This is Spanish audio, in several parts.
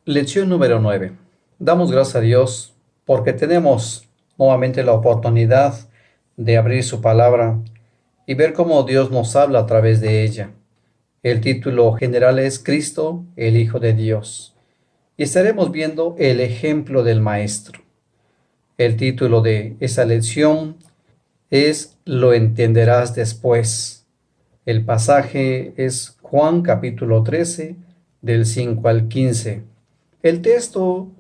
Lección número 9. Damos gracias a Dios porque tenemos nuevamente la oportunidad de abrir su palabra y ver cómo Dios nos habla a través de ella. El título general es Cristo, el Hijo de Dios. Y estaremos viendo el ejemplo del Maestro. El título de esa lección es Lo entenderás después. El pasaje es Juan capítulo 13, del 5 al 15. El texto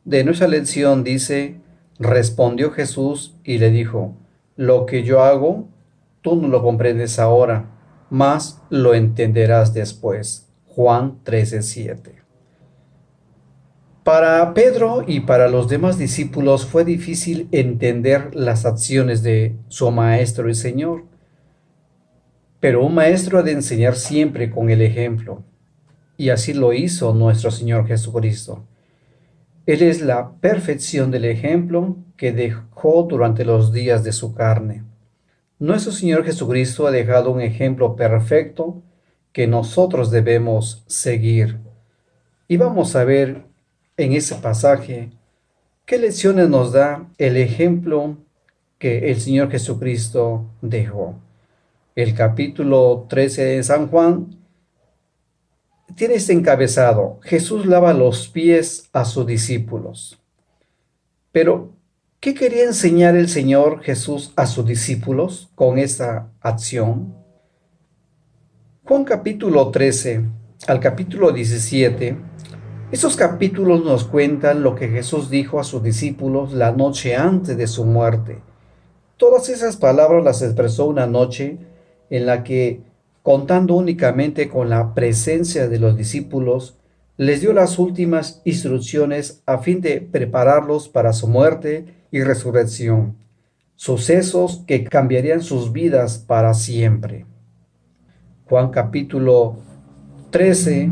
de nuestra lección dice, respondió Jesús y le dijo, lo que yo hago, tú no lo comprendes ahora, mas lo entenderás después. Juan 13:7. Para Pedro y para los demás discípulos fue difícil entender las acciones de su maestro y Señor, pero un maestro ha de enseñar siempre con el ejemplo, y así lo hizo nuestro Señor Jesucristo. Él es la perfección del ejemplo que dejó durante los días de su carne. Nuestro Señor Jesucristo ha dejado un ejemplo perfecto que nosotros debemos seguir. Y vamos a ver en ese pasaje qué lecciones nos da el ejemplo que el Señor Jesucristo dejó. El capítulo 13 de San Juan tiene este encabezado: Jesús lava los pies a sus discípulos. Pero, ¿qué quería enseñar el Señor Jesús a sus discípulos con esta acción? Juan capítulo 13 al capítulo 17, esos capítulos nos cuentan lo que Jesús dijo a sus discípulos la noche antes de su muerte. Todas esas palabras las expresó una noche en la que, contando únicamente con la presencia de los discípulos, les dio las últimas instrucciones a fin de prepararlos para su muerte y resurrección, sucesos que cambiarían sus vidas para siempre. Juan capítulo 13,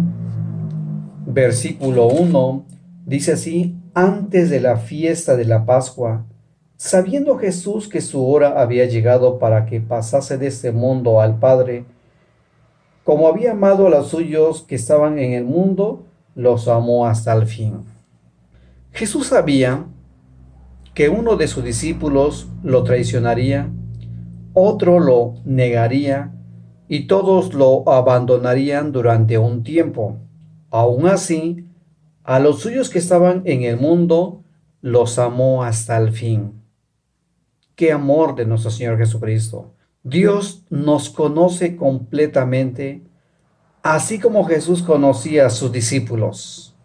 versículo 1, dice así: antes de la fiesta de la Pascua, sabiendo Jesús que su hora había llegado para que pasase de este mundo al Padre, como había amado a los suyos que estaban en el mundo, los amó hasta el fin. Jesús sabía que uno de sus discípulos lo traicionaría, otro lo negaría y todos lo abandonarían durante un tiempo. Aún así, a los suyos que estaban en el mundo, los amó hasta el fin. ¡Qué amor de nuestro Señor Jesucristo! Dios nos conoce completamente, así como Jesús conocía a sus discípulos.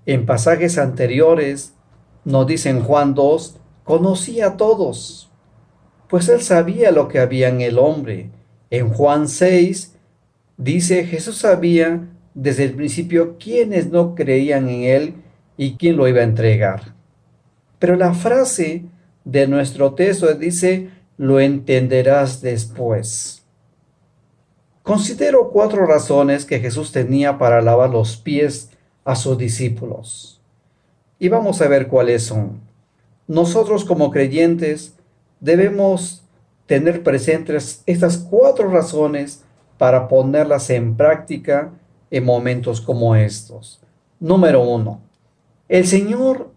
En pasajes anteriores nos dice en Juan 2, conocía a todos, pues él sabía lo que había en el hombre. En Juan 6 dice, Jesús sabía desde el principio quiénes no creían en él y quién lo iba a entregar. Pero la frase de nuestro texto dice, lo entenderás después. Considero 4 razones que Jesús tenía para lavar los pies a sus discípulos. Y vamos a ver cuáles son. Nosotros como creyentes debemos tener presentes estas 4 razones para ponerlas en práctica en momentos como estos. Número 1. El Señor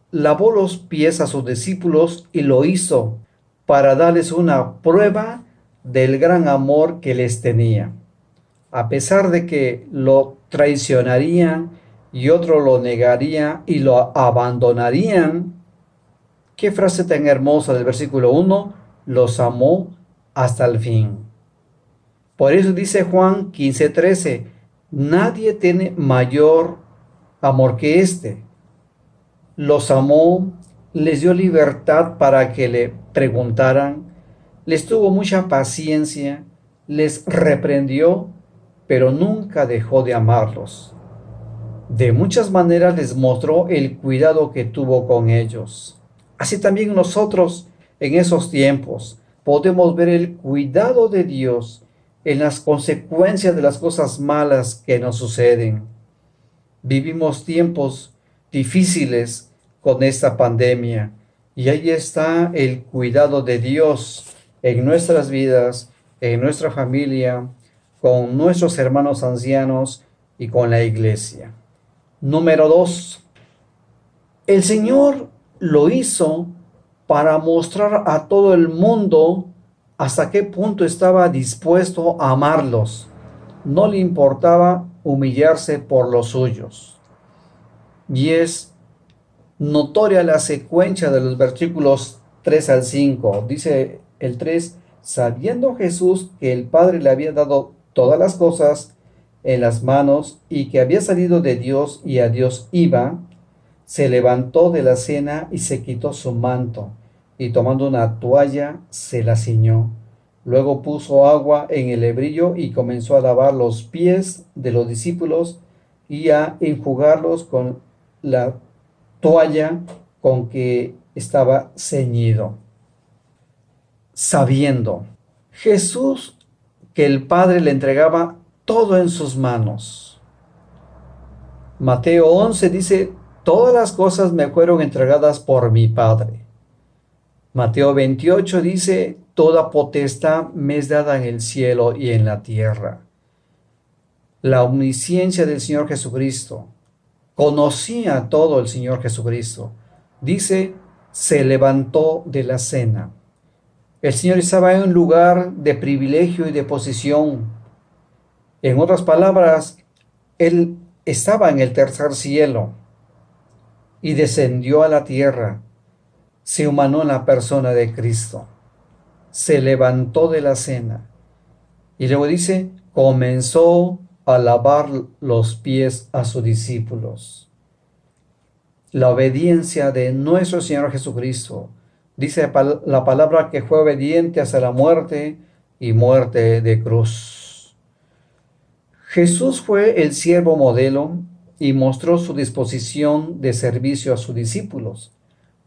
lavó los pies a sus discípulos y lo hizo para darles una prueba del gran amor que les tenía. A pesar de que lo traicionarían y otro lo negaría y lo abandonarían, qué frase tan hermosa del versículo 1, los amó hasta el fin. Por eso dice Juan 15:13, nadie tiene mayor amor que este. Los amó, les dio libertad para que le preguntaran, les tuvo mucha paciencia, les reprendió, pero nunca dejó de amarlos. De muchas maneras les mostró el cuidado que tuvo con ellos. Así también nosotros en esos tiempos podemos ver el cuidado de Dios en las consecuencias de las cosas malas que nos suceden. Vivimos tiempos difíciles con esta pandemia y ahí está el cuidado de Dios en nuestras vidas, en nuestra familia, con nuestros hermanos ancianos y con la iglesia. Número 2. El Señor lo hizo para mostrar a todo el mundo hasta qué punto estaba dispuesto a amarlos. No le importaba humillarse por los suyos. Y es notoria la secuencia de los versículos 3 al 5. Dice el 3: sabiendo Jesús que el Padre le había dado todas las cosas en las manos y que había salido de Dios y a Dios iba, se levantó de la cena y se quitó su manto, y tomando una toalla se la ciñó. Luego puso agua en el hebrillo y comenzó a lavar los pies de los discípulos y a enjugarlos con la toalla con que estaba ceñido. Sabiendo Jesús que el Padre le entregaba todo en sus manos. Mateo 11 dice: todas las cosas me fueron entregadas por mi Padre. Mateo 28 dice: toda potestad me es dada en el cielo y en la tierra. La omnisciencia del Señor Jesucristo. Conocía todo el Señor Jesucristo. Dice: se levantó de la cena. El Señor estaba en un lugar de privilegio y de posición. En otras palabras, Él estaba en el tercer cielo y descendió a la tierra. Se humanó en la persona de Cristo. Se levantó de la cena. Y luego dice: comenzó a lavar los pies a sus discípulos. La obediencia de nuestro Señor Jesucristo. Dice la palabra que fue obediente hasta la muerte y muerte de cruz. Jesús fue el siervo modelo y mostró su disposición de servicio a sus discípulos.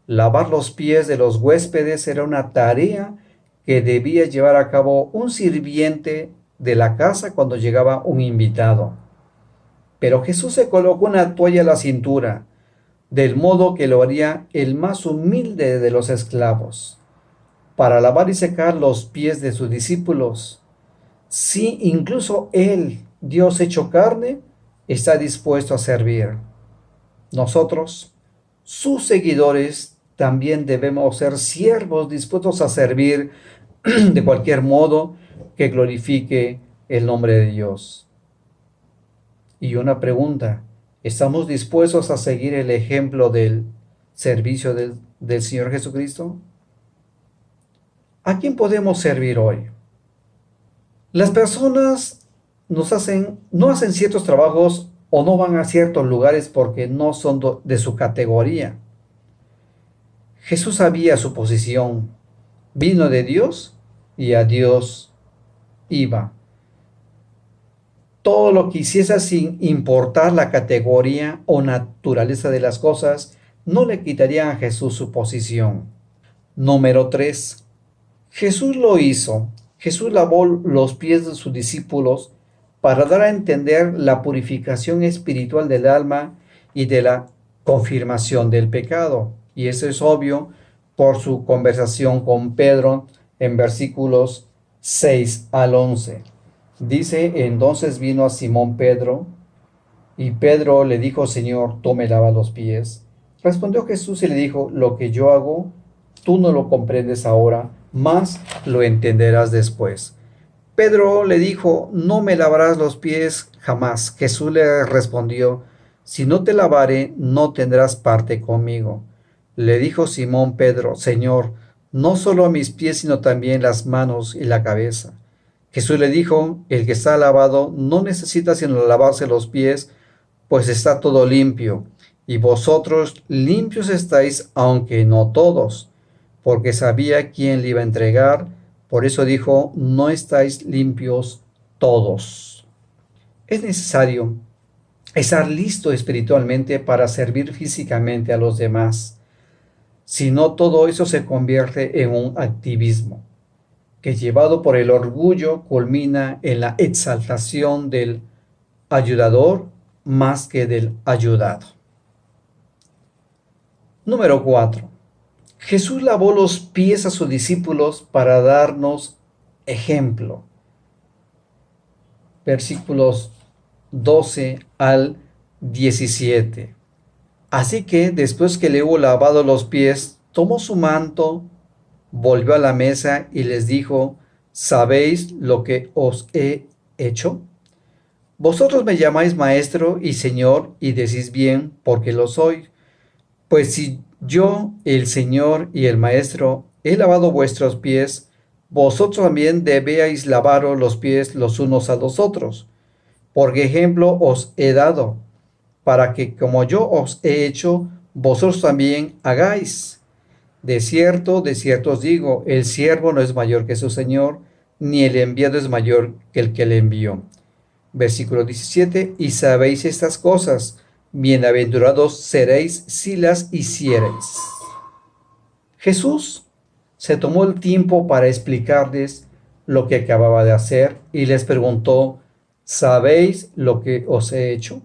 Lavar los pies de los huéspedes era una tarea que debía llevar a cabo un sirviente de la casa cuando llegaba un invitado. Pero Jesús se colocó una toalla a la cintura, del modo que lo haría el más humilde de los esclavos, para lavar y secar los pies de sus discípulos. Sí, incluso Él, Dios hecho carne, está dispuesto a servir. Nosotros, sus seguidores, también debemos ser siervos dispuestos a servir de cualquier modo que glorifique el nombre de Dios. Y una pregunta: ¿estamos dispuestos a seguir el ejemplo del servicio del Señor Jesucristo? ¿A quién podemos servir hoy? Las personas no hacen ciertos trabajos o no van a ciertos lugares porque no son de su categoría. Jesús sabía su posición. Vino de Dios y a Dios iba. Todo lo que hiciese sin importar la categoría o naturaleza de las cosas, no le quitaría a Jesús su posición. Número 3. Jesús lo hizo. Jesús lavó los pies de sus discípulos para dar a entender la purificación espiritual del alma y de la confirmación del pecado. Y eso es obvio por su conversación con Pedro en versículos 6 al 11. Dice: entonces vino a Simón Pedro, y Pedro le dijo: Señor, ¿tú me lavas los pies? Respondió Jesús y le dijo: lo que yo hago, tú no lo comprendes ahora, mas lo entenderás después. Pedro le dijo: no me lavarás los pies jamás. Jesús le respondió: si no te lavare, no tendrás parte conmigo. Le dijo Simón Pedro: Señor, no solo mis pies, sino también las manos y la cabeza. Jesús le dijo: el que está lavado no necesita sino lavarse los pies, pues está todo limpio. Y vosotros limpios estáis, aunque no todos. Porque sabía quién le iba a entregar. Por eso dijo: no estáis limpios todos. Es necesario estar listo espiritualmente para servir físicamente a los demás. Si no, todo eso se convierte en un activismo, que llevado por el orgullo culmina en la exaltación del ayudador más que del ayudado. Número 4. Jesús lavó los pies a sus discípulos para darnos ejemplo. Versículos 12 al 17. Así que después que le hubo lavado los pies, tomó su manto, volvió a la mesa y les dijo: ¿Sabéis lo que os he hecho? Vosotros me llamáis maestro y señor y decís bien, porque lo soy. Pues si yo, el Señor y el Maestro, he lavado vuestros pies, vosotros también debéis lavaros los pies los unos a los otros. Porque ejemplo os he dado, para que como yo os he hecho, vosotros también hagáis. De cierto os digo, el siervo no es mayor que su Señor, ni el enviado es mayor que el que le envió. Versículo 17, y sabéis estas cosas, bienaventurados seréis si las hiciereis. Jesús se tomó el tiempo para explicarles lo que acababa de hacer y les preguntó: ¿sabéis lo que os he hecho?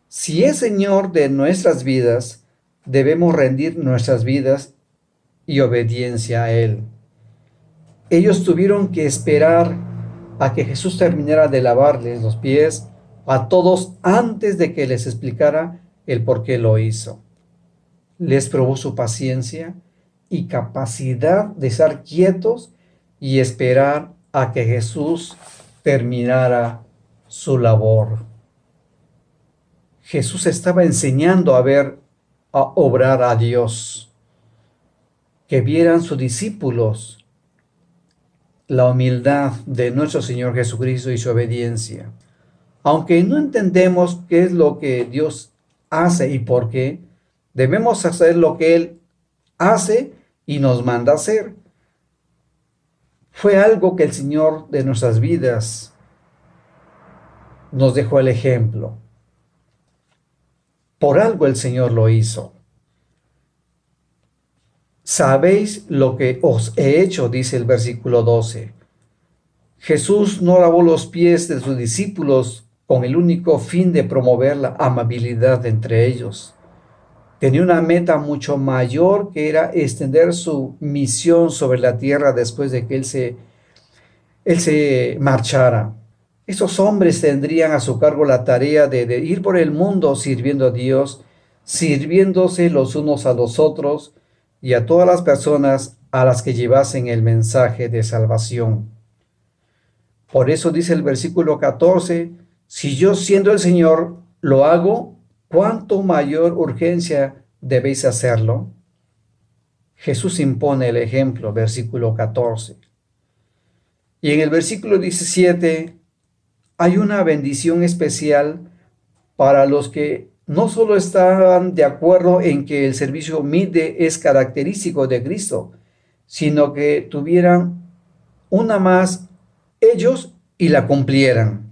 Si es Señor de nuestras vidas, debemos rendir nuestras vidas y obediencia a Él. Ellos tuvieron que esperar a que Jesús terminara de lavarles los pies a todos antes de que les explicara el por qué lo hizo. Les probó su paciencia y capacidad de estar quietos y esperar a que Jesús terminara su labor. Jesús estaba enseñando a obrar a Dios. Que vieran sus discípulos la humildad de nuestro Señor Jesucristo y su obediencia. Aunque no entendemos qué es lo que Dios hace y por qué, debemos hacer lo que Él hace y nos manda hacer. Fue algo que el Señor de nuestras vidas nos dejó el ejemplo. Por algo el Señor lo hizo. Sabéis lo que os he hecho, dice el versículo 12. Jesús no lavó los pies de sus discípulos con el único fin de promover la amabilidad entre ellos. Tenía una meta mucho mayor, que era extender su misión sobre la tierra después de que él se marchara. Esos hombres tendrían a su cargo la tarea de ir por el mundo sirviendo a Dios, sirviéndose los unos a los otros y a todas las personas a las que llevasen el mensaje de salvación. Por eso dice el versículo 14, si yo siendo el Señor lo hago, ¿cuánto mayor urgencia debéis hacerlo? Jesús impone el ejemplo, versículo 14. Y en el versículo 17 hay una bendición especial para los que no solo estaban de acuerdo en que el servicio humilde es característico de Cristo, sino que tuvieran una más ellos y la cumplieran.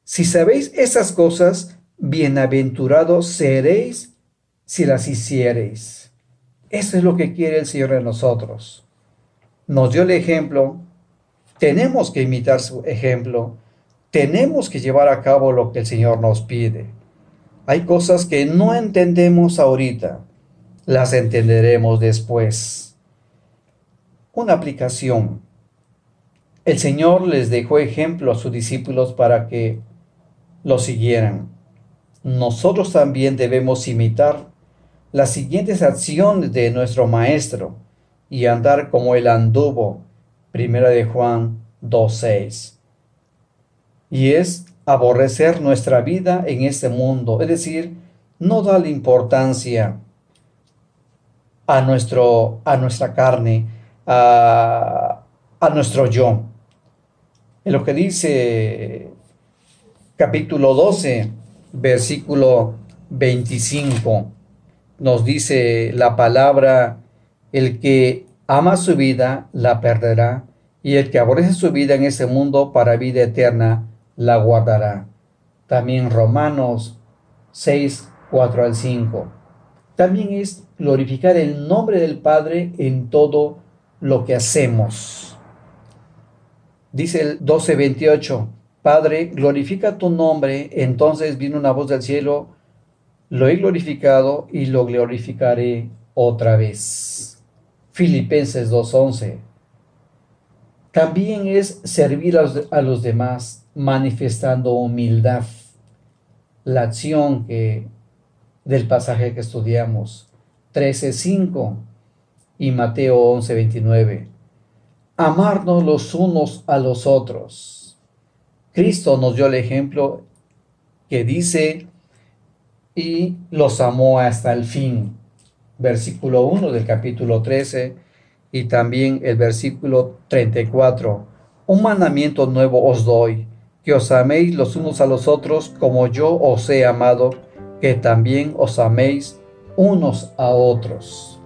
Si sabéis esas cosas, bienaventurados seréis si las hiciereis. Eso es lo que quiere el Señor de nosotros. Nos dio el ejemplo, tenemos que imitar su ejemplo, tenemos que llevar a cabo lo que el Señor nos pide. Hay cosas que no entendemos ahorita, las entenderemos después. Una aplicación. El Señor les dejó ejemplo a sus discípulos para que lo siguieran. Nosotros también debemos imitar las siguientes acciones de nuestro Maestro y andar como Él anduvo. 1 de Juan 2:6. Y es aborrecer nuestra vida en este mundo, es decir, no darle importancia a nuestra carne, a nuestro yo. En lo que dice capítulo 12, versículo 25, nos dice la palabra: el que ama su vida la perderá, y el que aborrece su vida en este mundo para vida eterna la guardará. También Romanos 6, 4 al 5. También es glorificar el nombre del Padre en todo lo que hacemos. Dice el 12:28, Padre, glorifica tu nombre. Entonces vino una voz del cielo: lo he glorificado y lo glorificaré otra vez. Filipenses 2:11. También es servir a los demás manifestando humildad. la acción del pasaje que estudiamos, 13:5 y Mateo 11:29. Amarnos los unos a los otros. Cristo nos dio el ejemplo que dice, y los amó hasta el fin. Versículo 1 del capítulo 13 y también el versículo 34. Un mandamiento nuevo os doy, que os améis los unos a los otros como yo os he amado, que también os améis unos a otros.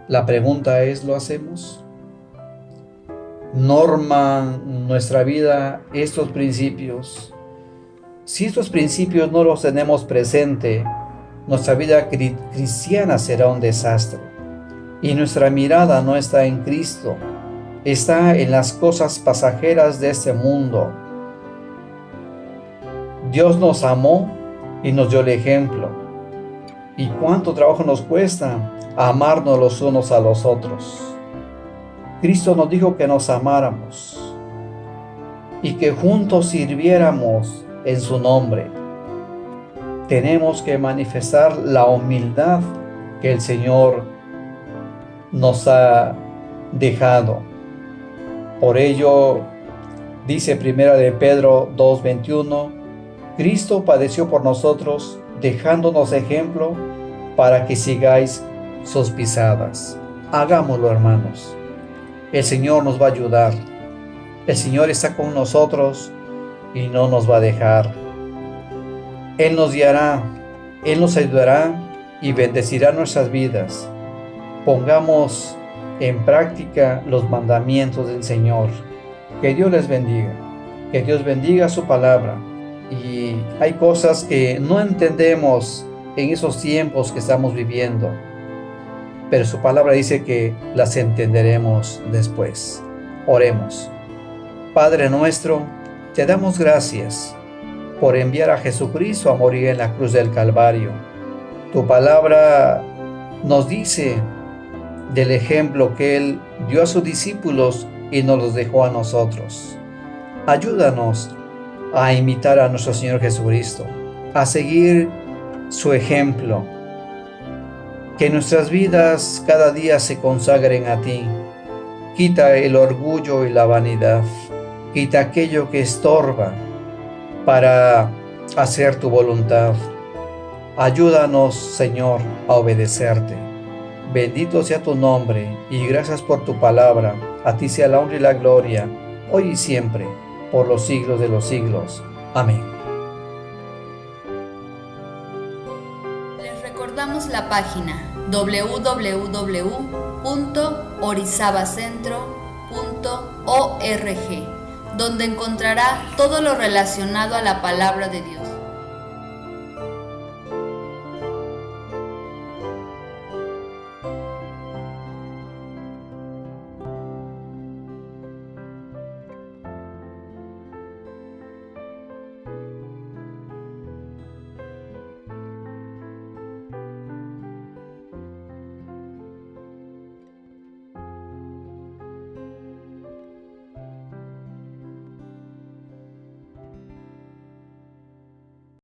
La pregunta es, ¿lo hacemos? ¿Norman nuestra vida estos principios? Si estos principios no los tenemos presente, nuestra vida cristiana será un desastre. Y nuestra mirada no está en Cristo, está en las cosas pasajeras de este mundo. Dios nos amó y nos dio el ejemplo. ¿Y cuánto trabajo nos cuesta amarnos los unos a los otros? Cristo nos dijo que nos amáramos y que juntos sirviéramos en su nombre. Tenemos que manifestar la humildad que el Señor nos ha dejado. Por ello, dice Primera de Pedro 2:21, Cristo padeció por nosotros, dejándonos ejemplo para que sigáis sus pisadas. Hagámoslo, hermanos. El Señor nos va a ayudar. El Señor está con nosotros y no nos va a dejar. Él nos guiará, Él nos ayudará y bendecirá nuestras vidas. Pongamos en práctica los mandamientos del Señor. Que Dios les bendiga. Que Dios bendiga su palabra. Y hay cosas que no entendemos en esos tiempos que estamos viviendo, pero su palabra dice que las entenderemos después. Oremos. Padre nuestro, te damos gracias por enviar a Jesucristo a morir en la cruz del Calvario. Tu palabra nos dice del ejemplo que Él dio a sus discípulos y nos los dejó a nosotros. Ayúdanos a imitar a nuestro Señor Jesucristo, a seguir su ejemplo. Que nuestras vidas cada día se consagren a ti. Quita el orgullo y la vanidad. Quita aquello que estorba para hacer tu voluntad. Ayúdanos, Señor, a obedecerte. Bendito sea tu nombre y gracias por tu palabra. A ti sea la honra y la gloria, hoy y siempre, por los siglos de los siglos. Amén. Les recordamos la página www.orizabacentro.org, donde encontrará todo lo relacionado a la palabra de Dios.